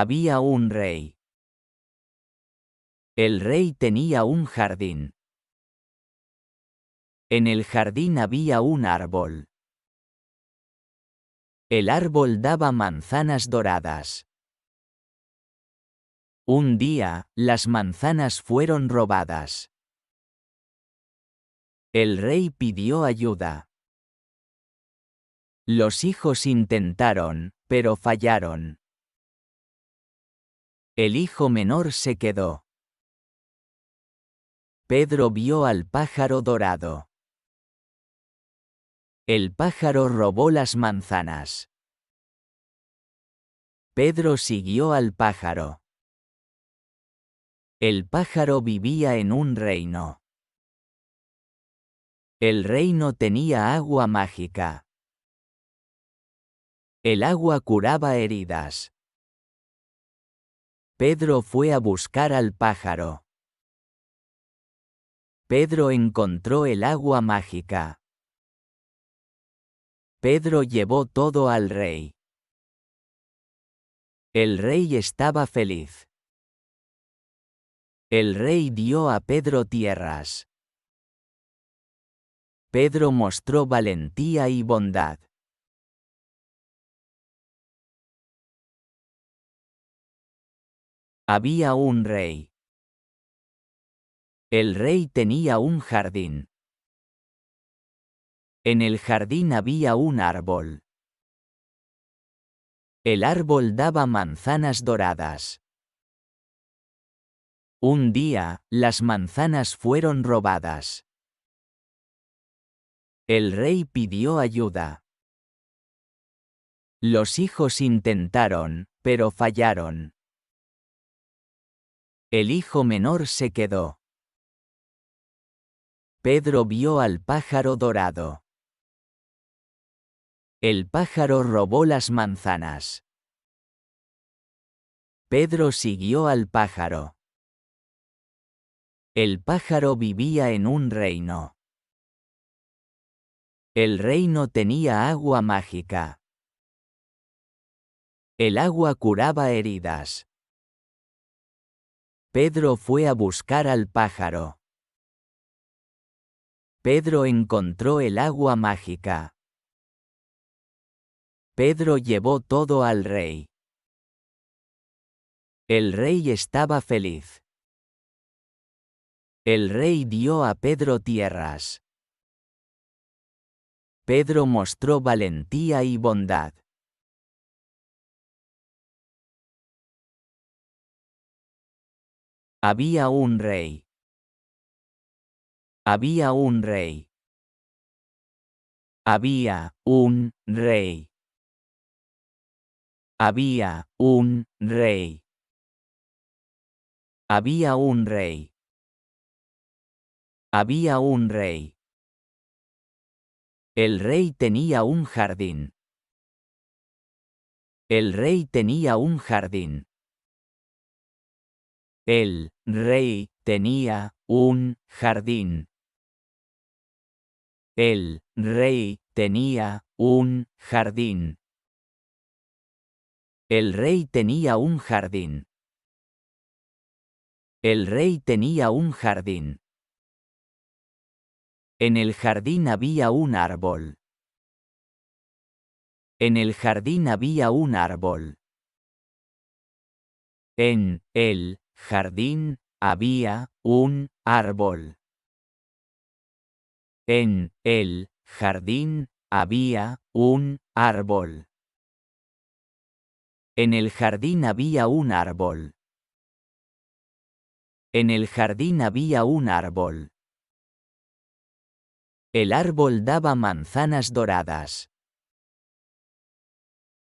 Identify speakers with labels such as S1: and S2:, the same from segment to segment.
S1: Había un rey. El rey tenía un jardín. En el jardín había un árbol. El árbol daba manzanas doradas. Un día, las manzanas fueron robadas. El rey pidió ayuda. Los hijos intentaron, pero fallaron. El hijo menor se quedó. Pedro vio al pájaro dorado. El pájaro robó las manzanas. Pedro siguió al pájaro. El pájaro vivía en un reino. El reino tenía agua mágica. El agua curaba heridas. Pedro fue a buscar al pájaro. Pedro encontró el agua mágica. Pedro llevó todo al rey. El rey estaba feliz. El rey dio a Pedro tierras. Pedro mostró valentía y bondad. Había un rey. El rey tenía un jardín. En el jardín había un árbol. El árbol daba manzanas doradas. Un día, las manzanas fueron robadas. El rey pidió ayuda. Los hijos intentaron, pero fallaron. El hijo menor se quedó. Pedro vio al pájaro dorado. El pájaro robó las manzanas. Pedro siguió al pájaro. El pájaro vivía en un reino. El reino tenía agua mágica. El agua curaba heridas. Pedro fue a buscar al pájaro. Pedro encontró el agua mágica. Pedro llevó todo al rey. El rey estaba feliz. El rey dio a Pedro tierras. Pedro mostró valentía y bondad. Había un rey. Había un rey. Había un rey. Había un rey. Había un rey. Había un rey. El rey tenía un jardín. El rey tenía un jardín. El rey tenía un jardín. El rey tenía un jardín. El rey tenía un jardín. El rey tenía un jardín. En el jardín había un árbol. En el jardín había un árbol. En el jardín había un árbol. En el jardín había un árbol. En el jardín había un árbol. En el jardín había un árbol. El árbol daba manzanas doradas.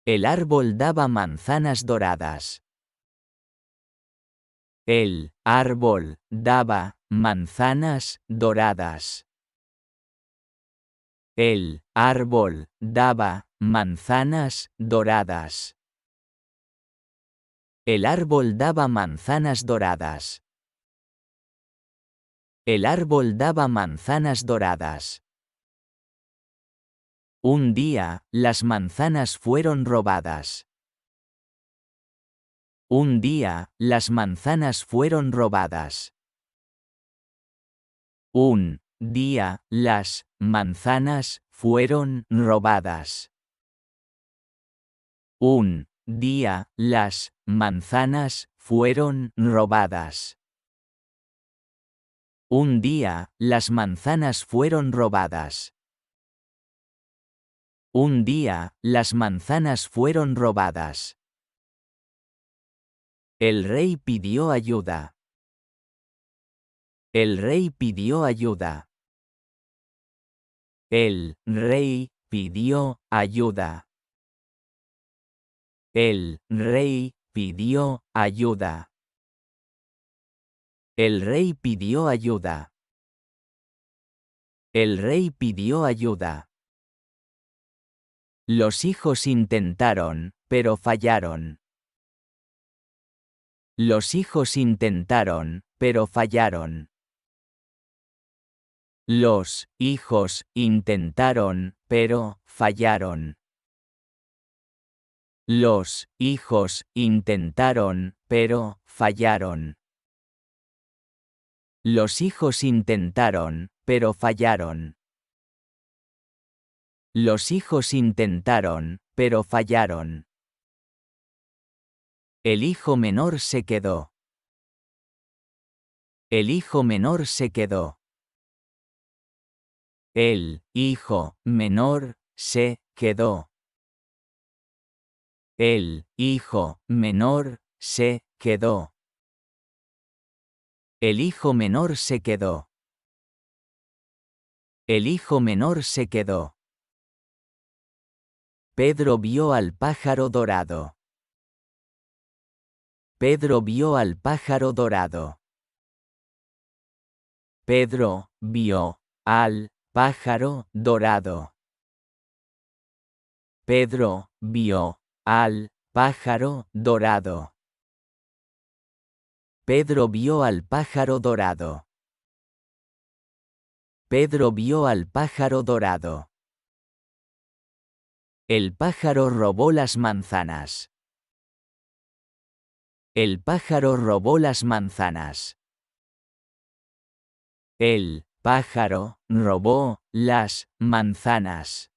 S1: El árbol daba manzanas doradas. El árbol daba manzanas doradas. El árbol daba manzanas doradas. El árbol daba manzanas doradas. El árbol daba manzanas doradas. Un día, las manzanas fueron robadas. Un día, las manzanas fueron robadas. Un día, las manzanas fueron robadas. Un día, las manzanas fueron robadas. Un día, las manzanas fueron robadas. Un día, las manzanas fueron robadas. El rey pidió ayuda. El rey pidió ayuda. El rey pidió ayuda. El rey pidió ayuda. El rey pidió ayuda. El rey pidió ayuda. Los hijos intentaron, pero fallaron. Los hijos intentaron, pero fallaron. Los hijos intentaron, pero fallaron. Los hijos intentaron, pero fallaron. Los hijos intentaron, pero fallaron. Los hijos intentaron, pero fallaron. El hijo menor se quedó. El hijo menor se quedó. El hijo menor se quedó. El hijo menor se quedó. El hijo menor se quedó. El hijo menor se quedó. Pedro vio al pájaro dorado. Pedro vio al pájaro dorado. Pedro vio al pájaro dorado. Pedro vio al pájaro dorado. Pedro vio al pájaro dorado. Pedro vio al pájaro dorado. El pájaro robó las manzanas. El pájaro robó las manzanas. El pájaro robó las manzanas.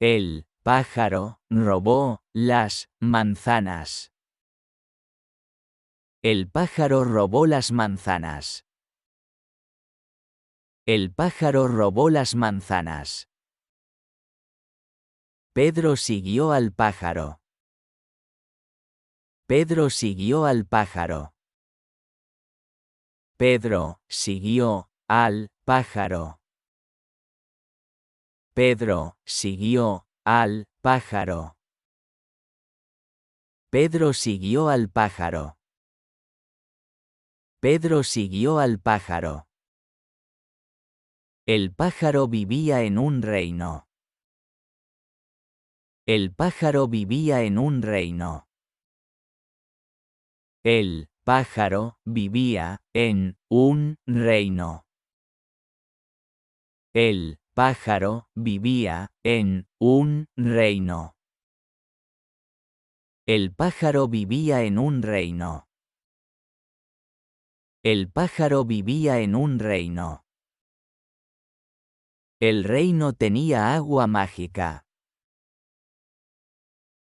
S1: El pájaro robó las manzanas. El pájaro robó las manzanas. El pájaro robó las manzanas. Pedro siguió al pájaro. Pedro siguió al pájaro. Pedro siguió al pájaro. Pedro siguió al pájaro. Pedro siguió al pájaro. Pedro siguió al pájaro. El pájaro vivía en un reino. El pájaro vivía en un reino. El pájaro vivía en un reino. El pájaro vivía en un reino. El pájaro vivía en un reino. El pájaro vivía en un reino. El reino tenía agua mágica.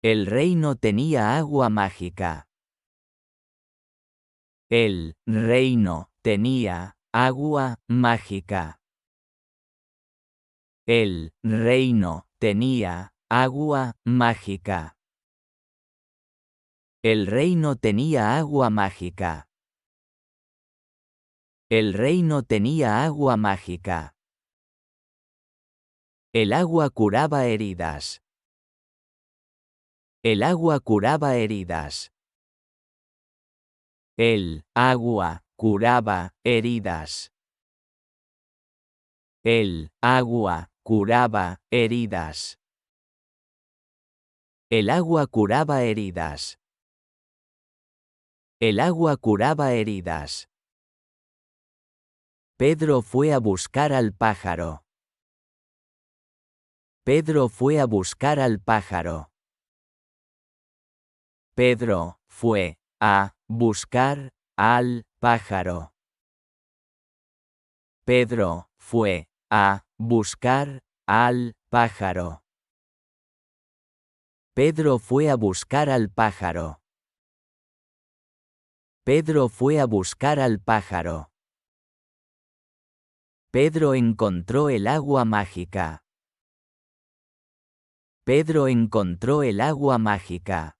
S1: El reino tenía agua mágica. El reino tenía agua mágica. El reino tenía agua mágica. El reino tenía agua mágica. El reino tenía agua mágica. El agua curaba heridas. El agua curaba heridas. El agua curaba heridas. El agua curaba heridas. El agua curaba heridas. El agua curaba heridas. Pedro fue a buscar al pájaro. Pedro fue a buscar al pájaro. Pedro fue a buscar al pájaro. Pedro fue a buscar al pájaro. Pedro fue a buscar al pájaro. Pedro fue a buscar al pájaro. Pedro encontró el agua mágica. Pedro encontró el agua mágica.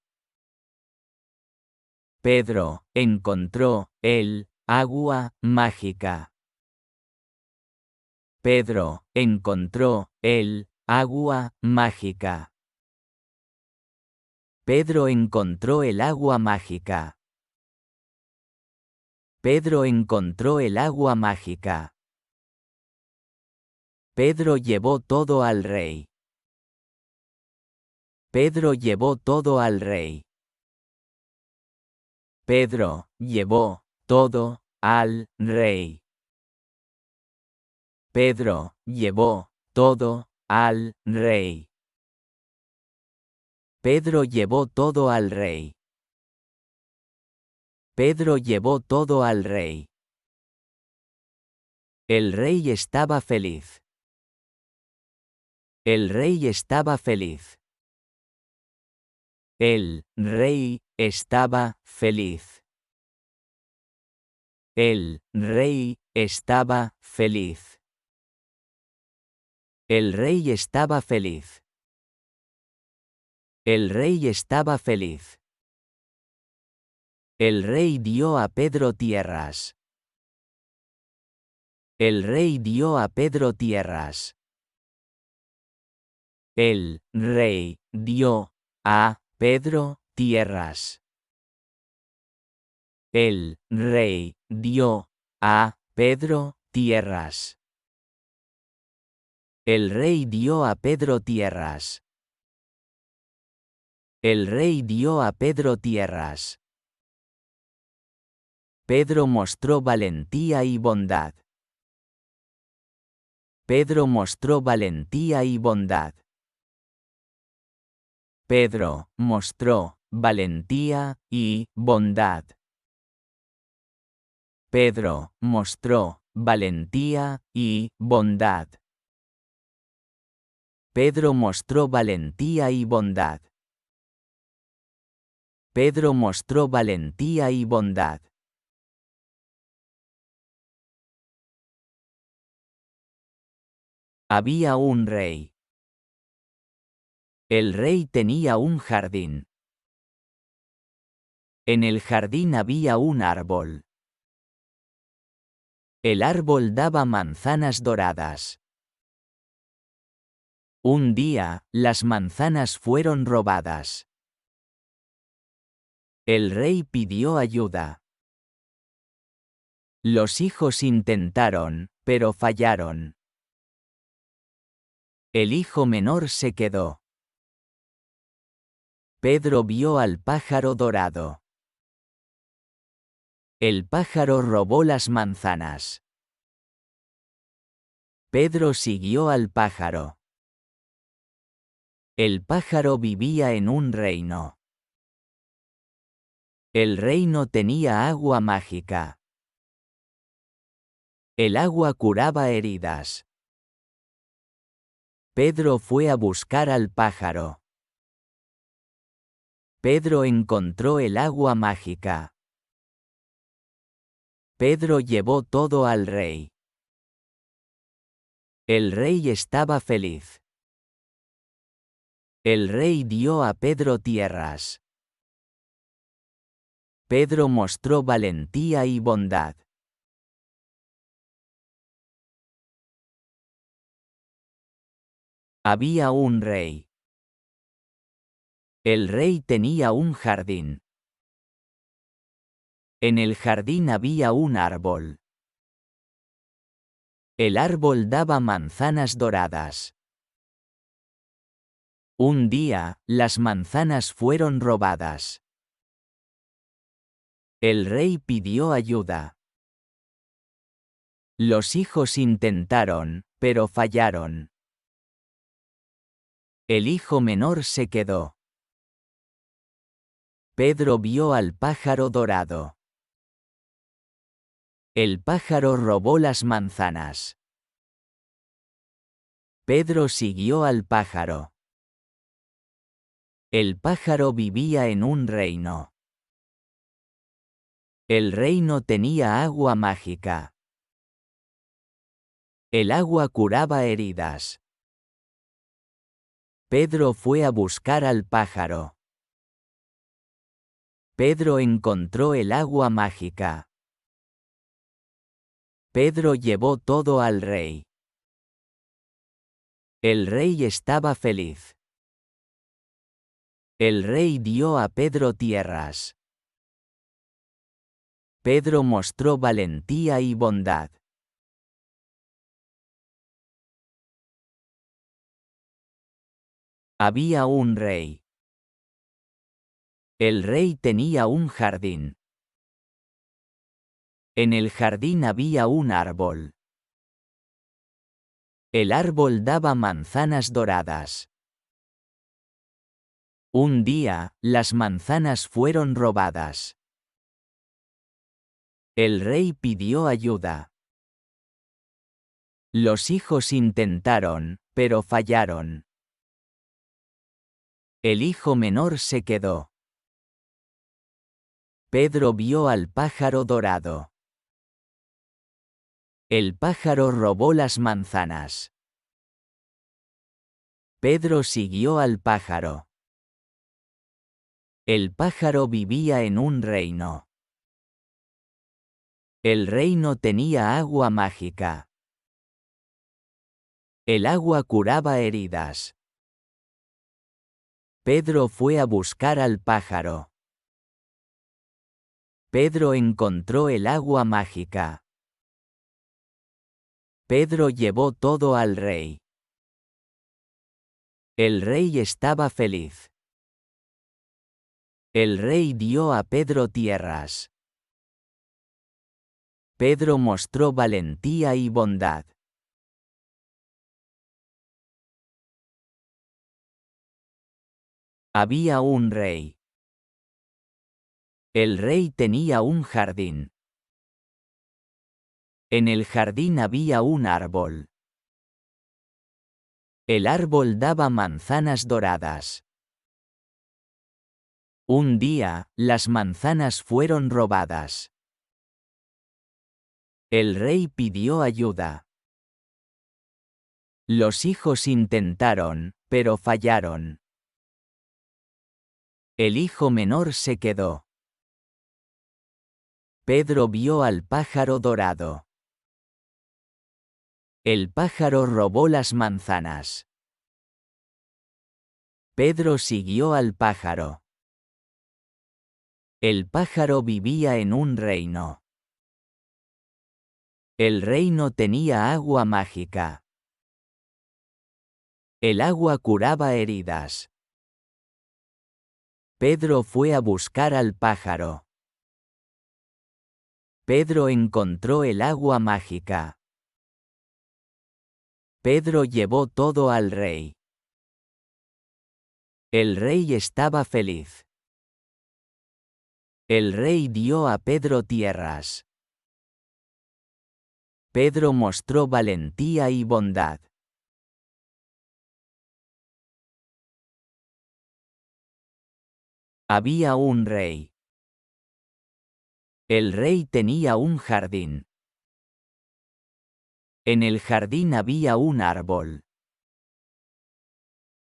S1: Pedro encontró el agua mágica. Pedro encontró el agua mágica. Pedro encontró el agua mágica. Pedro encontró el agua mágica. Pedro llevó todo al rey. Pedro llevó todo al rey. Pedro llevó todo al rey. Pedro llevó todo al rey. Pedro llevó todo al rey. Pedro llevó todo al rey. El rey estaba feliz. El rey estaba feliz. El rey estaba feliz. El rey estaba feliz. El rey estaba feliz. El rey estaba feliz. El rey dio a Pedro tierras. El rey dio a Pedro tierras. El rey dio a Pedro tierras. El rey dio a Pedro tierras. El rey dio a Pedro tierras. El rey dio a Pedro tierras. Pedro mostró valentía y bondad. Pedro mostró valentía y bondad. Pedro mostró valentía y bondad. Pedro mostró valentía y bondad. Pedro mostró valentía y bondad. Pedro mostró valentía y bondad. Había un rey. El rey tenía un jardín. En el jardín había un árbol. El árbol daba manzanas doradas. Un día, las manzanas fueron robadas. El rey pidió ayuda. Los hijos intentaron, pero fallaron. El hijo menor se quedó. Pedro vio al pájaro dorado. El pájaro robó las manzanas. Pedro siguió al pájaro. El pájaro vivía en un reino. El reino tenía agua mágica. El agua curaba heridas. Pedro fue a buscar al pájaro. Pedro encontró el agua mágica. Pedro llevó todo al rey. El rey estaba feliz. El rey dio a Pedro tierras. Pedro mostró valentía y bondad. Había un rey. El rey tenía un jardín. En el jardín había un árbol. El árbol daba manzanas doradas. Un día, las manzanas fueron robadas. El rey pidió ayuda. Los hijos intentaron, pero fallaron. El hijo menor se quedó. Pedro vio al pájaro dorado. El pájaro robó las manzanas. Pedro siguió al pájaro. El pájaro vivía en un reino. El reino tenía agua mágica. El agua curaba heridas. Pedro fue a buscar al pájaro. Pedro encontró el agua mágica. Pedro llevó todo al rey. El rey estaba feliz. El rey dio a Pedro tierras. Pedro mostró valentía y bondad. Había un rey. El rey tenía un jardín. En el jardín había un árbol. El árbol daba manzanas doradas. Un día, las manzanas fueron robadas. El rey pidió ayuda. Los hijos intentaron, pero fallaron. El hijo menor se quedó. Pedro vio al pájaro dorado. El pájaro robó las manzanas. Pedro siguió al pájaro. El pájaro vivía en un reino. El reino tenía agua mágica. El agua curaba heridas. Pedro fue a buscar al pájaro. Pedro encontró el agua mágica. Pedro llevó todo al rey. El rey estaba feliz. El rey dio a Pedro tierras. Pedro mostró valentía y bondad. Había un rey. El rey tenía un jardín. En el jardín había un árbol. El árbol daba manzanas doradas. Un día, las manzanas fueron robadas. El rey pidió ayuda. Los hijos intentaron, pero fallaron. El hijo menor se quedó. Pedro vio al pájaro dorado. El pájaro robó las manzanas. Pedro siguió al pájaro. El pájaro vivía en un reino. El reino tenía agua mágica. El agua curaba heridas. Pedro fue a buscar al pájaro. Pedro encontró el agua mágica. Pedro llevó todo al rey. El rey estaba feliz. El rey dio a Pedro tierras. Pedro mostró valentía y bondad. Había un rey. El rey tenía un jardín. En el jardín había un árbol.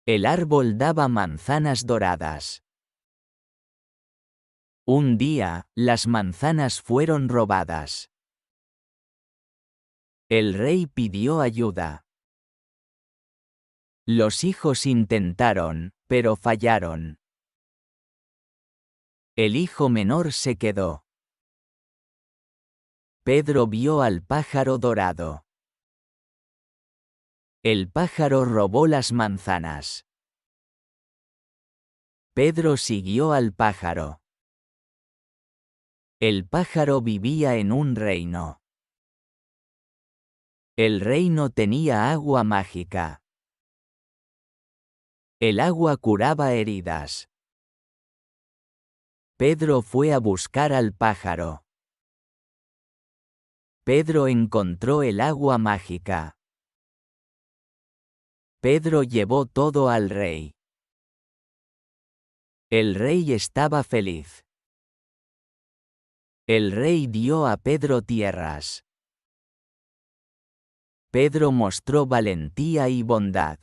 S1: El árbol daba manzanas doradas. Un día, las manzanas fueron robadas. El rey pidió ayuda. Los hijos intentaron, pero fallaron. El hijo menor se quedó. Pedro vio al pájaro dorado. El pájaro robó las manzanas. Pedro siguió al pájaro. El pájaro vivía en un reino. El reino tenía agua mágica. El agua curaba heridas. Pedro fue a buscar al pájaro. Pedro encontró el agua mágica. Pedro llevó todo al rey. El rey estaba feliz. El rey dio a Pedro tierras. Pedro mostró valentía y bondad.